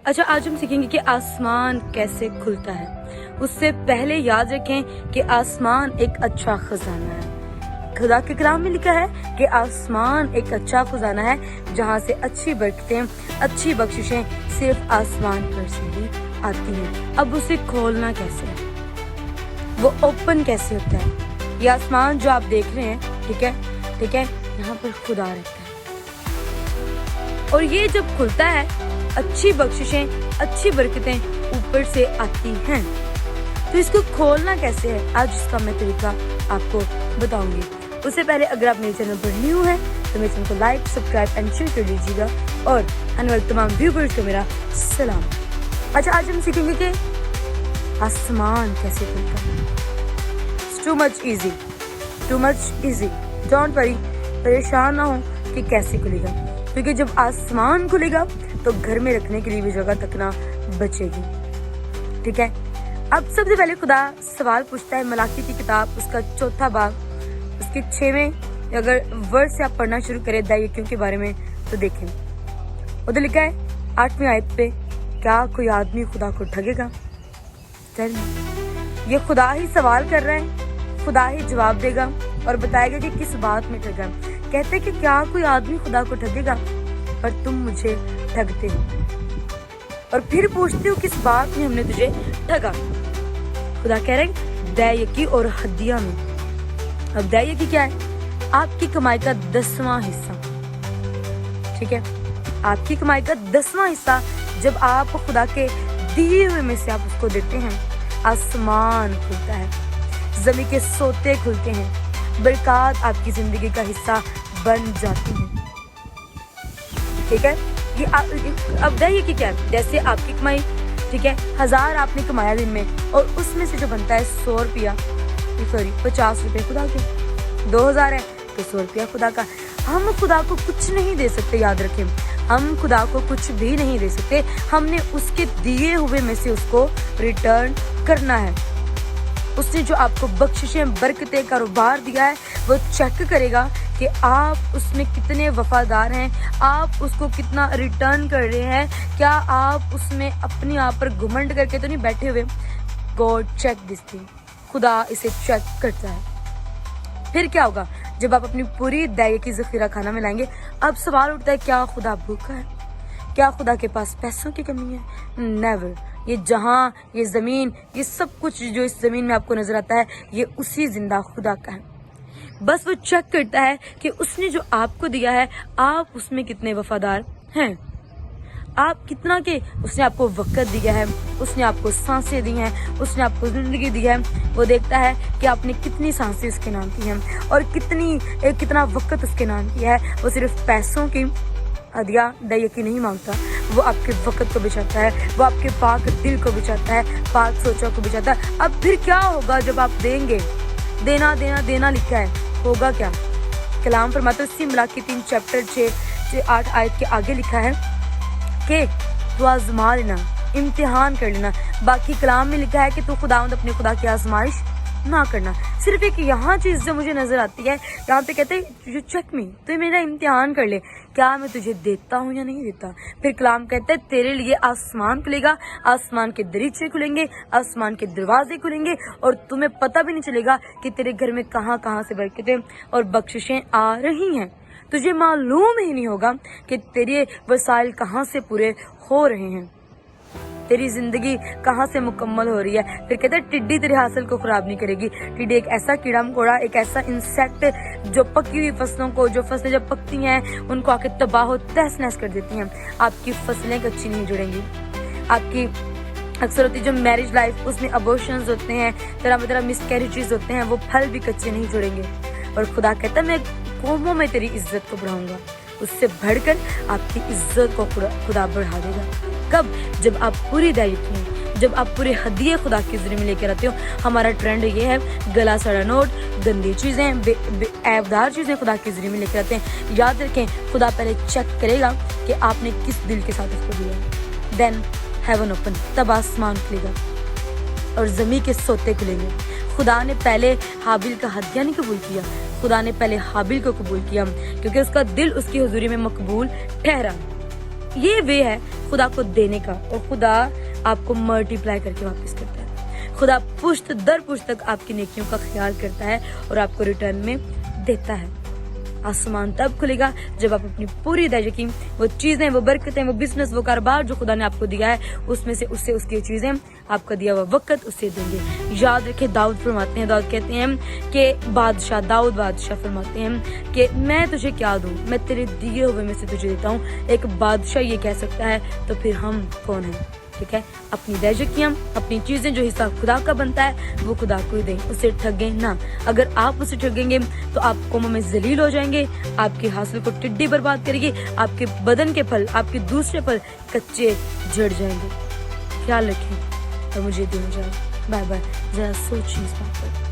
अच्छा, आज हम सीखेंगे कि आसमान कैसे खुलता है। उससे पहले याद रखें कि आसमान एक अच्छा खजाना है। खुदा के कलाम में लिखा है कि आसमान एक अच्छा खजाना है जहाँ से अच्छी बरकतें, अच्छी बख्शिशें सिर्फ आसमान पर से ही आती हैं। अब उसे खोलना कैसे है, वो ओपन कैसे होता है? ये आसमान जो आप देख रहे हैं, ठीक है, यहाँ पर खुदा रहता है और ये जब खुलता है अच्छी बख्शिशें, अच्छी बरकतें ऊपर से आती हैं। तो इसको खोलना कैसे है, आज इसका मैं तरीका आपको बताऊंगी। उससे पहले अगर आप मेरे चैनल पर न्यू हैं तो मेरे चैनल को लाइक, सब्सक्राइब एंड शेयर कर लीजिएगा और आने वाले तमाम व्यूअर्स को मेरा सलाम। अच्छा, आज हम सीखेंगे कि आसमान कैसे खुलता है। It's too much easy, don't worry, परेशान ना हो कि कैसे खुलेगा, क्योंकि जब आसमान खुलेगा तो घर में रखने के लिए भी जगह तक ना बचेगी। ठीक है, अब सबसे पहले खुदा सवाल पूछता है मलाकी की किताब, उसका 4 बाब, उसके 6वें अगर वर्ड से आप पढ़ना शुरू करें दैयकियों के बारे में तो देखें, उधर लिखा है 8वीं आयत पे, क्या कोई आदमी खुदा को ठगेगा? ये खुदा ही सवाल कर रहा है, खुदा ही जवाब देगा और बताएगा कि किस बात में ठगा। कहते कि क्या कोई आदमी खुदा को ठगेगा, पर तुम मुझे ठगते हो और फिर पूछते हो किस बात में हमने तुझे ठगा। खुदा कह रहे हैं दैयकी और हदिया में। अब दैयकी क्या है? आपकी कमाई का 10वां हिस्सा। ठीक है, आपकी कमाई का 10वां हिस्सा जब आप खुदा के दिए हुए में से आप उसको देते हैं, आसमान खुलता है, जमीन के सोते खुलते हैं, बरकत आपकी जिंदगी का हिस्सा बन जाती है। ठीक है, ये अब दैयकी क्या है? जैसे आपकी कमाई, ठीक है, 1000 आपने कमाया दिन में और उसमें से जो बनता है 100 रुपया, 50 रुपये खुदा के, 2000 है तो 100 रुपया खुदा का। हम खुदा को कुछ नहीं दे सकते, याद रखें, हम खुदा को कुछ भी नहीं दे सकते। हमने उसके दिए हुए में से उसको रिटर्न करना है। उसने जो आपको बख्शिशें, बरकतें, कारोबार दिया है, वो चेक करेगा कि आप उसमें कितने वफादार हैं, आप उसको कितना रिटर्न कर रहे हैं। क्या आप उसमें अपने आप पर घुमंड करके तो नहीं बैठे हुए? गॉड चेक दिस थिंग, खुदा इसे चेक करता है। फिर क्या होगा जब आप अपनी पूरी दैयकी ज़ख़ीरा खाना में लाएंगे? अब सवाल उठता है, क्या खुदा भूखा है? क्या खुदा के पास पैसों की कमी है? नेवर। ये जहां, ये जमीन, ये सब कुछ जो इस जमीन में आपको नजर आता है, ये उसी जिंदा खुदा का है। बस वो चेक करता है कि उसने जो आपको दिया है, आप उसमें कितने वफादार हैं। आप कितना के उसने आपको वक्त दिया है, उसने आपको सांसें दी हैं, उसने आपको जिंदगी दी है। वो देखता है कि आपने कितनी सांसें उसके नाम की हैं और कितना वक्त उसके नाम किया है। वो सिर्फ पैसों की हदिया दैयकी नहीं मांगता, वो आपके वक्त को बचाता है, वो आपके पाक दिल को बचाता है, पाक सोचों को बचाता है। अब फिर क्या होगा जब आप देंगे? देना देना देना लिखा है, होगा क्या? कलाम फरमाता है, इसी मलाकी 3 चैप्टर 6-8 आयत के आगे लिखा है कि तू आजमा लेना, इम्तिहान कर लेना। बाकी कलाम में लिखा है कि तू खुदावंद अपने खुदा की आजमाइश ना करना। सिर्फ एक यहाँ चीज जो मुझे नजर आती है, यहाँ पे कहते हैं यू चेक मी, तो मेरा इम्तिहान कर ले, क्या मैं तुझे देता हूँ या नहीं देता। फिर कलाम कहता है तेरे लिए आसमान खुलेगा, आसमान के दरीचे खुलेंगे, आसमान के दरवाजे खुलेंगे और तुम्हें पता भी नहीं चलेगा कि तेरे घर में कहाँ कहाँ से बरकतें और बख्शिशें आ रही हैं। तुझे मालूम ही नहीं होगा कि तेरे वसाइल कहाँ से पूरे हो रहे हैं, तेरी जिंदगी कहाँ से मुकम्मल हो रही है। फिर कहते हैं टिड्डी तेरे हासिल को खराब नहीं करेगी। टिड्डी एक ऐसा कीड़ा मकोड़ा, एक ऐसा इंसेक्ट जो पकी हुई फसलों को, जो फसलें जब पकती हैं उनको आके तबाह तहस नहस कर देती हैं। आपकी फसलें कच्ची नहीं जुड़ेंगी। आपकी अक्सर होती जो मैरिज लाइफ, उसमें अबॉर्शंस होते हैं, तरह मिसकैरेजेस होते हैं, वो फल भी कच्चे नहीं जुड़ेंगे। और खुदा कहता है मैं कौमों में तेरी इज्जत को बढ़ाऊंगा, उससे बढ़कर आपकी इज्जत को खुदा बढ़ा देगा। कब? जब आप पूरी दैयकी, जब आप पूरे हदिये खुदा के ज़रिए में लेकर आते हो। हमारा ट्रेंड ये है, गला सड़ा नोट, गंदी चीज़ें, ऐबदार चीज़ें खुदा के ज़रिए में लेकर आते हैं। याद रखें, खुदा पहले चेक करेगा कि आपने किस दिल के साथ उसको दिया। देन हेवन ओपन, तब आसमान खुलेगा और ज़मीन के सोते खुलेंगे। खुदा ने पहले हाबिल का हदिया नहीं कबूल किया, खुदा ने पहले हाबिल को कबूल किया, क्योंकि उसका दिल उसकी हुजूरी में मकबूल ठहरा। ये वे है खुदा को देने का, और खुदा आपको मल्टीप्लाई करके वापस करता है। खुदा पुश्त दर पुश्त तक आपकी नेकियों का ख्याल करता है और आपको रिटर्न में देता है। आसमान तब खुलेगा जब आप अपनी पूरी यकीन, वो चीजें, वो बरकतें, वो बिजनेस, वो कारोबार जो खुदा ने आपको दिया है, उसमें से उससे उसकी चीजें, आपका दिया हुआ वक्त उससे देंगे। याद रखें, दाऊद फरमाते हैं, दाऊद कहते हैं कि दाऊद बादशाह फरमाते हैं कि मैं तुझे क्या दूं, मैं तेरे दिए हुए में से तुझे देता हूँ। एक बादशाह ये कह सकता है तो फिर हम कौन हैं? ठीक है, अपनी दहशतियां, अपनी चीजें जो हिस्सा खुदा का बनता है वो खुदा को ही दें, उससे ठगें ना। अगर आप उससे ठगेंगे तो आप कौमों में जलील हो जाएंगे, आपके हासिल को टिड्डी बर्बाद करेगी, आपके बदन के फल, आपके दूसरे फल कच्चे झड़ जाएंगे। ख्याल रखें और मुझे दें इजाज़त। Bye bye. जरा सोचिए इस बात पर।